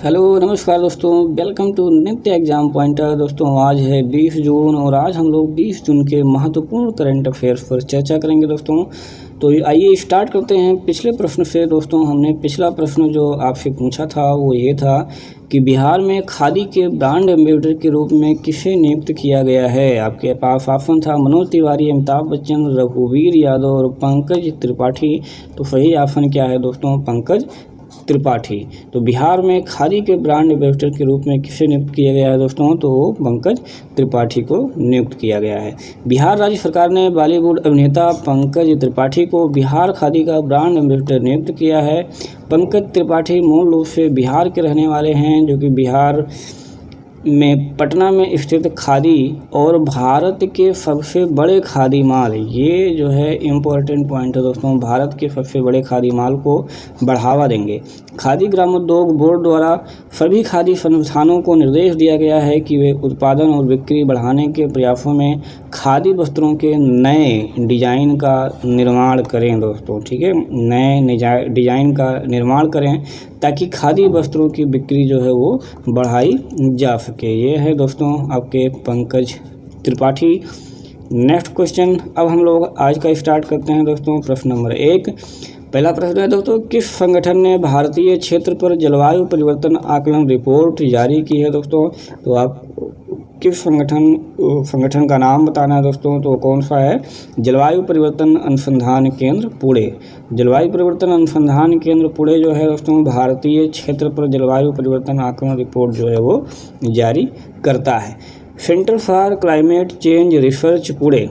Hello नमस्कार दोस्तों, welcome to नित्य एग्जाम पॉइंटर। दोस्तों आज है 20 जून और आज हम लोग 20 जून के महत्वपूर्ण करंट अफेयर्स पर चर्चा करेंगे दोस्तों। तो आइए स्टार्ट करते हैं पिछले प्रश्न से। दोस्तों हमने पिछला प्रश्न जो आपसे पूछा था वो ये था कि बिहार में खादी के ब्रांड एम्बेसडर के रूप में किसे नियुक्त किया गया है। आपके पास ऑप्शन था मनोज तिवारी, अमिताभ बच्चन, रघुवीर यादव और पंकज त्रिपाठी। तो सही ऑप्शन क्या है दोस्तों? पंकज त्रिपाठी। तो बिहार में खादी के ब्रांड एम्बेसडर के रूप में किसे नियुक्त किया गया है दोस्तों? तो पंकज त्रिपाठी को नियुक्त किया गया है। बिहार राज्य सरकार ने बॉलीवुड अभिनेता पंकज त्रिपाठी को बिहार खादी का ब्रांड एम्बेसडर नियुक्त किया है। पंकज त्रिपाठी मूल रूप से बिहार के रहने वाले हैं, जो कि बिहार में पटना में स्थित खादी और भारत के सबसे बड़े खादी माल, ये जो है इम्पोर्टेंट पॉइंट है दोस्तों, भारत के सबसे बड़े खादी माल को बढ़ावा देंगे। खादी ग्रामोद्योग बोर्ड द्वारा सभी खादी संस्थानों को निर्देश दिया गया है कि वे उत्पादन और बिक्री बढ़ाने के प्रयासों में खादी वस्त्रों के नए डिजाइन का निर्माण करें दोस्तों। ठीक है, नए डिजाइन का निर्माण करें ताकि खादी वस्त्रों की बिक्री जो है वो बढ़ाई जा सके। ये है दोस्तों आपके पंकज त्रिपाठी। नेक्स्ट क्वेश्चन अब हम लोग आज का स्टार्ट करते हैं दोस्तों। प्रश्न नंबर 1, पहला प्रश्न है दोस्तों, किस संगठन ने भारतीय क्षेत्र पर जलवायु परिवर्तन आकलन रिपोर्ट जारी की है दोस्तों? तो आप किस संगठन का नाम बताना है दोस्तों। तो कौन सा है? जलवायु परिवर्तन अनुसंधान केंद्र पुणे। जलवायु परिवर्तन अनुसंधान केंद्र पुणे जो है दोस्तों भारतीय क्षेत्र पर जलवायु परिवर्तन आकलन रिपोर्ट जो है वो जारी करता है। Centre for climate change research Pune,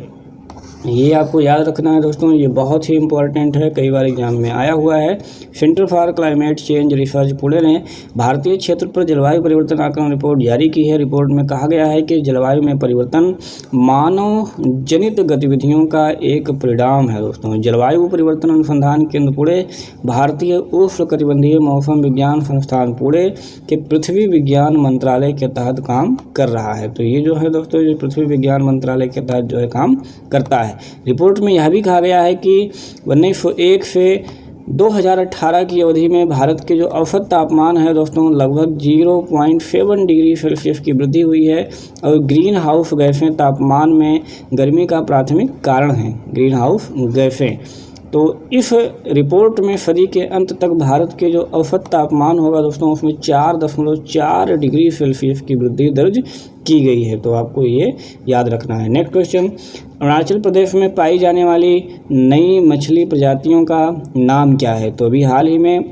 ये आपको याद रखना है दोस्तों, ये बहुत ही इंपॉर्टेंट है, कई बार एग्जाम में आया हुआ है। Centre for climate change research Pune ने भारतीय क्षेत्र पर जलवायु परिवर्तन आकलन रिपोर्ट जारी की है। रिपोर्ट में कहा गया है कि जलवायु में परिवर्तन मानव जनित गतिविधियों का एक परिणाम है दोस्तों। जलवायु परिवर्तन अनुसंधान केंद्र पुणे भारतीय उष्णकटिबंधीय मौसम विज्ञान संस्थान पुणे के पृथ्वी विज्ञान मंत्रालय के तहत काम कर रहा है। तो ये जो है दोस्तों, ये पृथ्वी विज्ञान मंत्रालय के तहत जो है काम करता है। रिपोर्ट में यह भी कहा गया है कि 1901 से 2018 की अवधि में भारत के जो औसत तापमान है दोस्तों लगभग 0.7 डिग्री सेल्सियस की वृद्धि हुई है और ग्रीन हाउस गैसें तापमान में गर्मी का प्राथमिक कारण हैं। ग्रीन हाउस गैसें, तो इस रिपोर्ट में सदी के अंत तक भारत के जो औसत तापमान होगा दोस्तों उसमें 4.4 डिग्री सेल्सियस की वृद्धि दर्ज की गई है। तो आपको ये याद रखना है। नेक्स्ट क्वेश्चन, अरुणाचल प्रदेश में पाई जाने वाली नई मछली प्रजातियों का नाम क्या है? तो अभी हाल ही में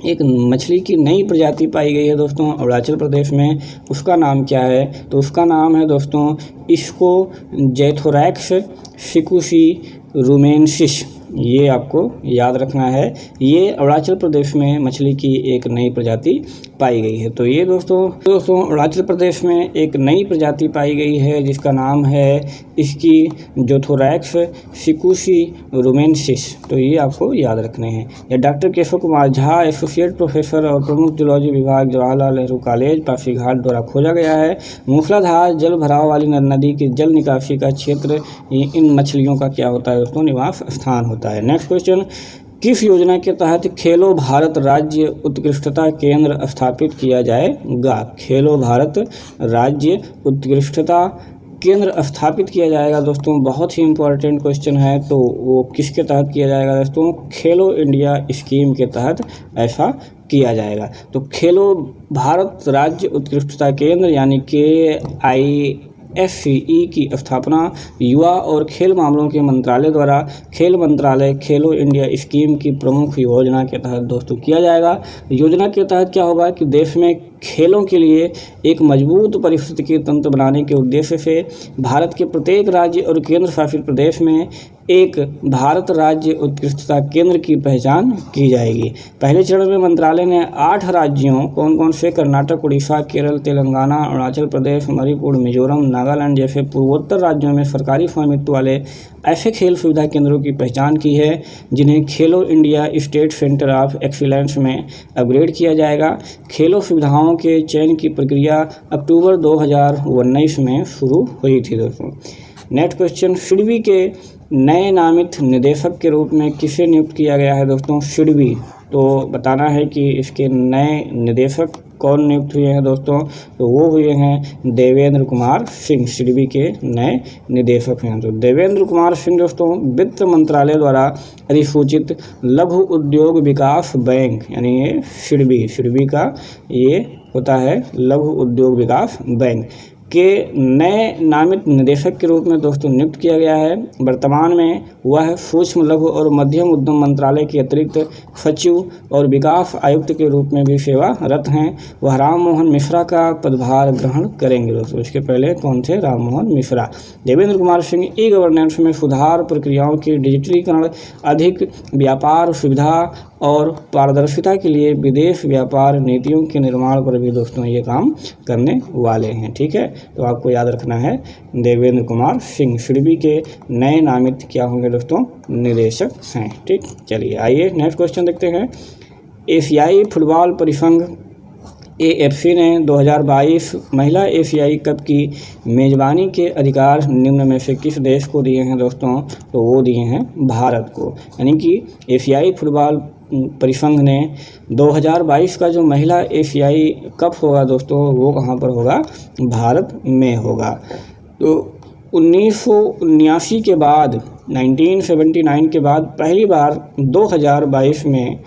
एक मछली की नई प्रजाति पाई गई है दोस्तों अरुणाचल प्रदेश में, उसका नाम क्या है? तो उसका नाम है दोस्तों इसको जैथोरैक्स सिकुसी रुमेनसिस। ये आपको याद रखना है, ये अरुणाचल प्रदेश में मछली की एक नई प्रजाति पाई गई है। तो ये दोस्तों अरुणाचल प्रदेश में एक नई प्रजाति पाई गई है जिसका नाम है इसकी जैथोरैक्स सिकुसी रुमेनसिस। तो ये आपको याद रखने हैं। या doctor Keshav Kumar Jha, associate professor और प्रमुख जूलॉजी विभाग, जवाहरलाल नेहरू कॉलेज पासीघाट द्वारा खोजा गया है। मूसलाधार जल भराव वाली नदी के जल निकासी का क्षेत्र इन मछलियों का क्या होता है दोस्तों? निवास स्थान होता है। नेक्स्ट क्वेश्चन, किस योजना के तहत खेलो भारत राज्य उत्कृष्टता केंद्र स्थापित किया जाएगा? खेलो भारत राज्य उत्कृष्टता केंद्र स्थापित किया जाएगा दोस्तों, बहुत ही इंपॉर्टेंट क्वेश्चन है। तो वो किसके तहत किया जाएगा दोस्तों? खेलो इंडिया स्कीम के तहत ऐसा किया जाएगा। तो खेलो भारत राज्य उत्कृष्टता केंद्र यानी KISCE की स्थापना युवा और खेल मामलों के मंत्रालय द्वारा खेल मंत्रालय खेलो इंडिया स्कीम की प्रमुख योजना के तहत दोस्तों किया जाएगा। योजना के तहत क्या होगा कि देश में खेलों के लिए एक मजबूत पारिस्थितिकी तंत्र बनाने के उद्देश्य से भारत के प्रत्येक राज्य और केंद्र शासित प्रदेश में एक भारत राज्य उत्कृष्टता केंद्र की पहचान की जाएगी। पहले चरण में मंत्रालय ने 8 राज्यों कौन कौन से कर्नाटक, उड़ीसा, केरल, तेलंगाना, अरुणाचल प्रदेश, मणिपुर, मिजोरम, नागालैंड जैसे पूर्वोत्तर राज्यों में सरकारी स्वामित्व वाले ऐसे खेल सुविधा केंद्रों की पहचान की है जिन्हें खेलो India state centre of excellence में अपग्रेड किया जाएगा। खेलों सुविधाओं के चयन की प्रक्रिया अक्टूबर 2019 में शुरू हुई थी दोस्तों। नेक्स्ट क्वेश्चन, सिडबी के नए नामित निदेशक के रूप में किसे नियुक्त किया गया है दोस्तों? सिडबी। तो बताना है कि इसके नए निदेशक कौन नियुक्त हुए हैं दोस्तों? तो वो हुए हैं देवेंद्र कुमार सिंह, सिडबी के नए निदेशक हैं। तो देवेंद्र कुमार सिंह दोस्तों वित्त मंत्रालय द्वारा अधिसूचित लघु उद्योग विकास बैंक, यानी ये सिडबी का ये होता है लघु उद्योग विकास बैंक के नए नामित निदेशक के रूप में दोस्तों नियुक्त किया गया है। वर्तमान में वह सूक्ष्म लघु और मध्यम उद्यम मंत्रालय के अतिरिक्त सचिव और विकास आयुक्त के रूप में भी सेवारत हैं। वह राम मोहन मिश्रा का पदभार ग्रहण करेंगे दोस्तों। इसके पहले कौन थे? राम मोहन मिश्रा। देवेंद्र कुमार सिंह ई गवर्नेंस में सुधार, प्रक्रियाओं की डिजिटलीकरण, अधिक व्यापार सुविधा और पारदर्शिता के लिए विदेश व्यापार नीतियों के निर्माण पर भी दोस्तों ये काम करने वाले हैं। ठीक है, तो आपको याद रखना है देवेंद्र कुमार सिंह सिडबी के नए नामित क्या होंगे दोस्तों? निदेशक हैं। ठीक, चलिए आइए नेक्स्ट क्वेश्चन देखते हैं। एशियाई फुटबॉल परिसंघ AFC ने 2022 महिला एशियाई कप की मेज़बानी के अधिकार निम्न में से किस देश को दिए हैं दोस्तों? तो वो दिए हैं भारत को। यानी कि एशियाई फुटबॉल परिसंघ ने 2022 का जो महिला एशियाई कप होगा दोस्तों वो कहाँ पर होगा? भारत में होगा। तो 1979 के बाद 1979 के बाद पहली बार 2022 में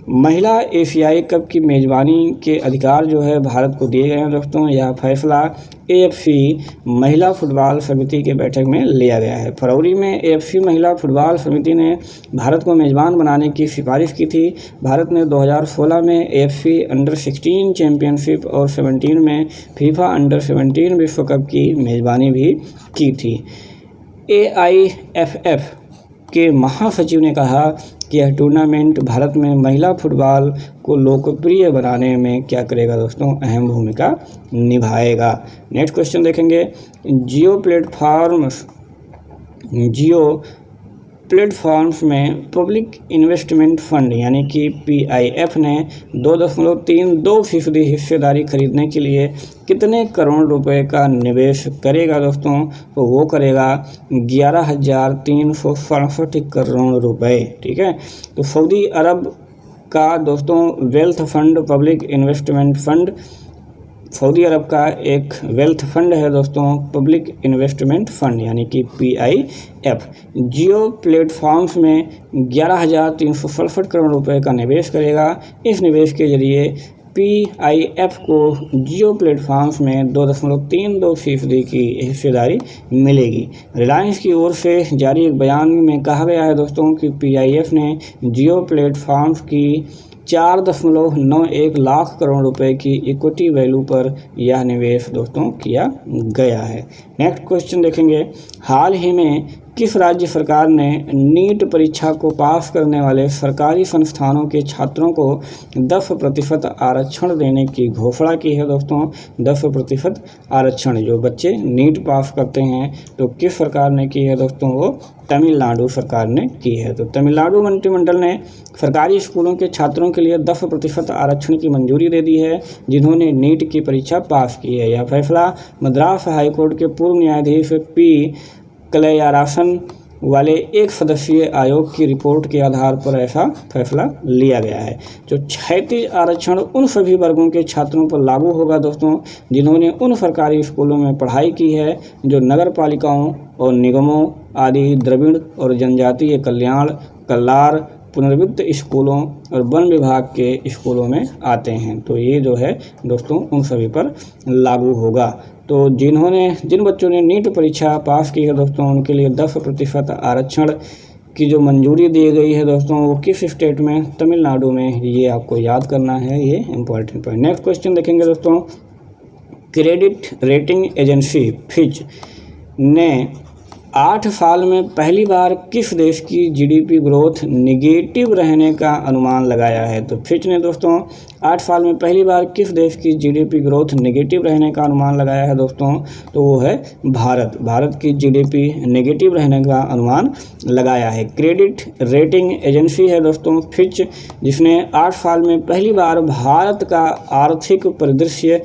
महिला एशियाई कप की मेज़बानी के अधिकार जो है भारत को दिए गए हैं दोस्तों। यह फैसला AFC महिला फुटबॉल समिति के बैठक में लिया गया है। फरवरी में AFC महिला फुटबॉल समिति ने भारत को मेज़बान बनाने की सिफारिश की थी। भारत ने 2016 में AFC अंडर-16 चैम्पियनशिप और 17 में FIFA अंडर-17 विश्व कप की मेज़बानी भी की थी। AIFF के महासचिव ने कहा कि यह टूर्नामेंट भारत में महिला फुटबॉल को लोकप्रिय बनाने में क्या करेगा दोस्तों? अहम भूमिका निभाएगा। नेक्स्ट क्वेश्चन देखेंगे। जियो प्लेटफॉर्म्स में पब्लिक इन्वेस्टमेंट फंड यानी कि PIF ने 2.32% हिस्सेदारी खरीदने के लिए कितने करोड़ रुपए का निवेश करेगा दोस्तों? तो वो करेगा 11,367 करोड़ रुपए। ठीक है, तो सऊदी अरब का दोस्तों wealth fund, public investment fund, सऊदी अरब का एक वेल्थ फंड है दोस्तों पब्लिक इन्वेस्टमेंट फंड यानी कि PIF। जियो प्लेटफॉर्म्स में 11,367 करोड़ रुपए का निवेश करेगा। इस निवेश के जरिए PIF को जियो प्लेटफॉर्म्स में 2.32% की हिस्सेदारी मिलेगी। रिलायंस की ओर से जारी एक बयान में कहा गया है दोस्तों कि PIF ने जियो प्लेटफॉर्म्स की 4.91 लाख करोड़ रुपए की इक्विटी वैल्यू पर यह निवेश दोस्तों किया गया है। नेक्स्ट क्वेश्चन देखेंगे। हाल ही में किस राज्य सरकार ने नीट परीक्षा को पास करने वाले सरकारी संस्थानों के छात्रों को 10% आरक्षण देने की घोषणा की है दोस्तों? 10% आरक्षण जो बच्चे नीट पास करते हैं तो किस सरकार ने की है दोस्तों? वो तमिलनाडु सरकार ने की है। तो तमिलनाडु मंत्रिमंडल ने सरकारी स्कूलों के छात्रों के लिए 10% आरक्षण की मंजूरी दे दी है जिन्होंने नीट की परीक्षा पास की है। यह फैसला मद्रास हाईकोर्ट के पूर्व न्यायाधीश P कलैयारासन वाले एक सदस्यीय आयोग की रिपोर्ट के आधार पर ऐसा फैसला लिया गया है। जो 36 आरक्षण उन सभी वर्गों के छात्रों पर लागू होगा दोस्तों जिन्होंने उन सरकारी स्कूलों में पढ़ाई की है जो नगर पालिकाओं और निगमों आदि द्रविड़ और जनजातीय कल्याण, कल्लार, पुनर्वित्त स्कूलों और वन विभाग के स्कूलों में आते हैं। तो ये जो है दोस्तों उन सभी पर लागू होगा। तो जिन बच्चों ने नीट परीक्षा पास की है दोस्तों उनके लिए 10% आरक्षण की जो मंजूरी दी गई है दोस्तों वो किस स्टेट में? तमिलनाडु में। ये आपको याद करना है, ये इम्पोर्टेंट पॉइंट। नेक्स्ट क्वेश्चन देखेंगे दोस्तों। क्रेडिट रेटिंग एजेंसी फिच ने 8 साल में पहली बार किस देश की GDP ग्रोथ निगेटिव रहने का अनुमान लगाया है? तो फिच ने दोस्तों 8 साल में पहली बार किस देश की GDP ग्रोथ निगेटिव रहने का अनुमान लगाया है दोस्तों? तो वो है भारत। भारत की GDP नेगेटिव रहने का अनुमान लगाया है। क्रेडिट रेटिंग एजेंसी है दोस्तों फिच, जिसने 8 साल में पहली बार भारत का आर्थिक परिदृश्य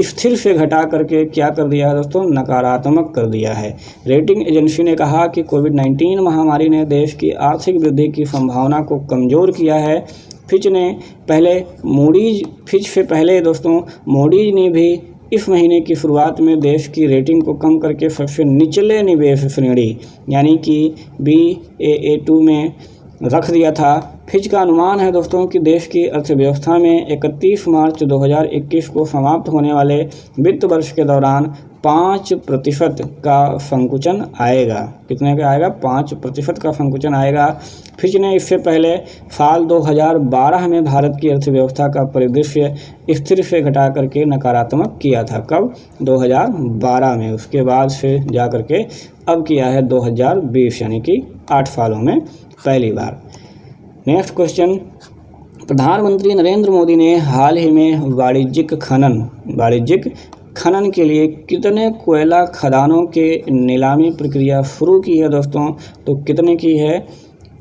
स्थिर से घटा करके क्या कर दिया है दोस्तों, नकारात्मक कर दिया है। रेटिंग एजेंसी ने कहा कि कोविड-19 महामारी ने देश की आर्थिक वृद्धि की संभावना को कमज़ोर किया है। फिच से पहले दोस्तों मूडीज ने भी इस महीने की शुरुआत में देश की रेटिंग को कम करके सबसे निचले निवेश श्रेणी यानी कि Baa2 में रख दिया था। फिच का अनुमान है दोस्तों कि देश की अर्थव्यवस्था में 31 मार्च 2021 को समाप्त होने वाले वित्त वर्ष के दौरान 5% का संकुचन आएगा। कितने का आएगा? 5% का संकुचन आएगा। फिच ने इससे पहले साल 2012 में भारत की अर्थव्यवस्था का परिदृश्य स्थिर से घटा करके नकारात्मक किया था। कब? 2012 में। उसके बाद से जा करके अब किया है 2020 यानी कि 8 सालों में पहली बार। नेक्स्ट क्वेश्चन, प्रधानमंत्री नरेंद्र मोदी ने हाल ही में वाणिज्यिक खनन के लिए कितने कोयला खदानों के नीलामी प्रक्रिया शुरू की है दोस्तों? तो कितने की है?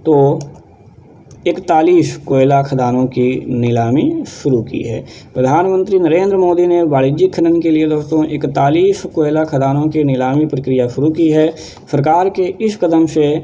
तो 41 कोयला खदानों की नीलामी शुरू की है। प्रधानमंत्री नरेंद्र मोदी ने वाणिज्यिक खनन के लिए दोस्तों 41 कोयला खदानों की नीलामी प्रक्रिया शुरू की है। सरकार के इस कदम से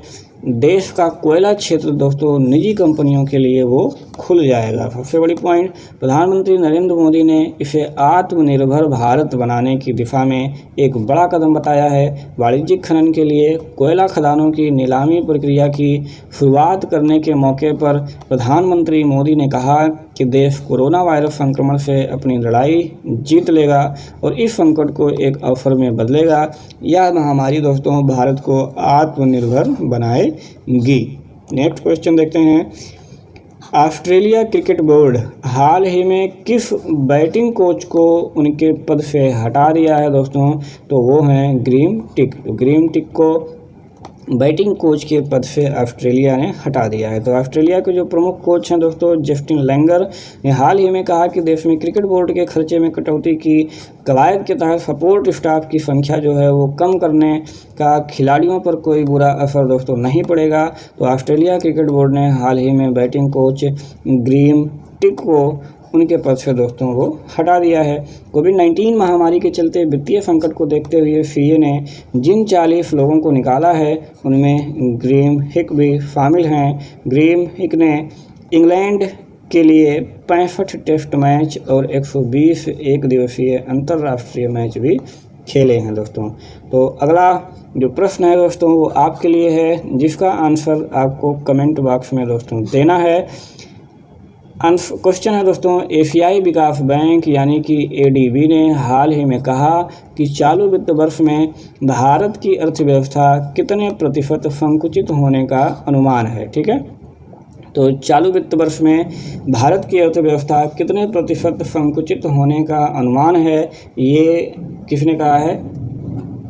देश का कोयला क्षेत्र दोस्तों निजी कंपनियों के लिए वो खुल जाएगा। सबसे बड़ी पॉइंट, प्रधानमंत्री नरेंद्र मोदी ने इसे आत्मनिर्भर भारत बनाने की दिशा में एक बड़ा कदम बताया है। वाणिज्यिक खनन के लिए कोयला खदानों की नीलामी प्रक्रिया की शुरुआत करने के मौके पर प्रधानमंत्री मोदी ने कहा कि देश कोरोना वायरस संक्रमण से अपनी लड़ाई जीत लेगा और इस संकट को एक अवसर में बदलेगा। यह महामारी दोस्तों भारत को आत्मनिर्भर बनाएगी। नेक्स्ट क्वेश्चन देखते हैं, ऑस्ट्रेलिया क्रिकेट बोर्ड हाल ही में किस बैटिंग कोच को उनके पद से हटा दिया है दोस्तों? तो वो हैं ग्रेम टिक। ग्रेम टिक को बैटिंग कोच के पद से ऑस्ट्रेलिया ने हटा दिया है। तो ऑस्ट्रेलिया के जो प्रमुख कोच हैं दोस्तों जस्टिन लैंगर ने हाल ही में कहा कि देश में क्रिकेट बोर्ड के खर्चे में कटौती की कवायद के तहत सपोर्ट स्टाफ की संख्या जो है वो कम करने का खिलाड़ियों पर कोई बुरा असर दोस्तों नहीं पड़ेगा। तो ऑस्ट्रेलिया क्रिकेट बोर्ड ने हाल ही में बैटिंग कोच ग्रेम टिक को उनके पद से दोस्तों वो हटा दिया है। कोविड-19 महामारी के चलते वित्तीय संकट को देखते हुए सीए ने जिन 40 लोगों को निकाला है उनमें ग्रेम हिक भी शामिल हैं। ग्रेम हिक ने इंग्लैंड के लिए 65 टेस्ट मैच और 120 एक दिवसीय अंतर्राष्ट्रीय मैच भी खेले हैं दोस्तों। तो अगला जो प्रश्न है दोस्तों वो आपके लिए है, जिसका आंसर आपको कमेंट बॉक्स में दोस्तों देना है। क्वेश्चन है दोस्तों, एशियाई विकास बैंक यानी कि एडीबी ने हाल ही में कहा कि चालू वित्त वर्ष में भारत की अर्थव्यवस्था कितने प्रतिशत संकुचित होने का अनुमान है। ठीक है, तो चालू वित्त वर्ष में भारत की अर्थव्यवस्था कितने प्रतिशत संकुचित होने का अनुमान है, ये किसने कहा है?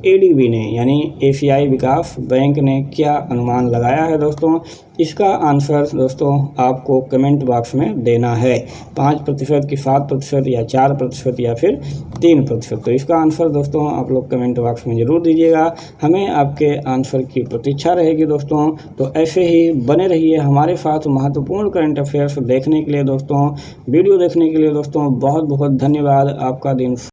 एडीबी ने, यानी एशियाई विकास बैंक ने क्या अनुमान लगाया है दोस्तों? इसका आंसर दोस्तों आपको कमेंट बॉक्स में देना है। 5% की 7% या 4% या फिर 3%। तो इसका आंसर दोस्तों आप लोग कमेंट बॉक्स में ज़रूर दीजिएगा। हमें आपके आंसर की प्रतीक्षा रहेगी दोस्तों। तो ऐसे ही बने रहिए हमारे साथ महत्वपूर्ण करंट अफेयर्स देखने के लिए दोस्तों। वीडियो देखने के लिए दोस्तों बहुत बहुत धन्यवाद। आपका दिन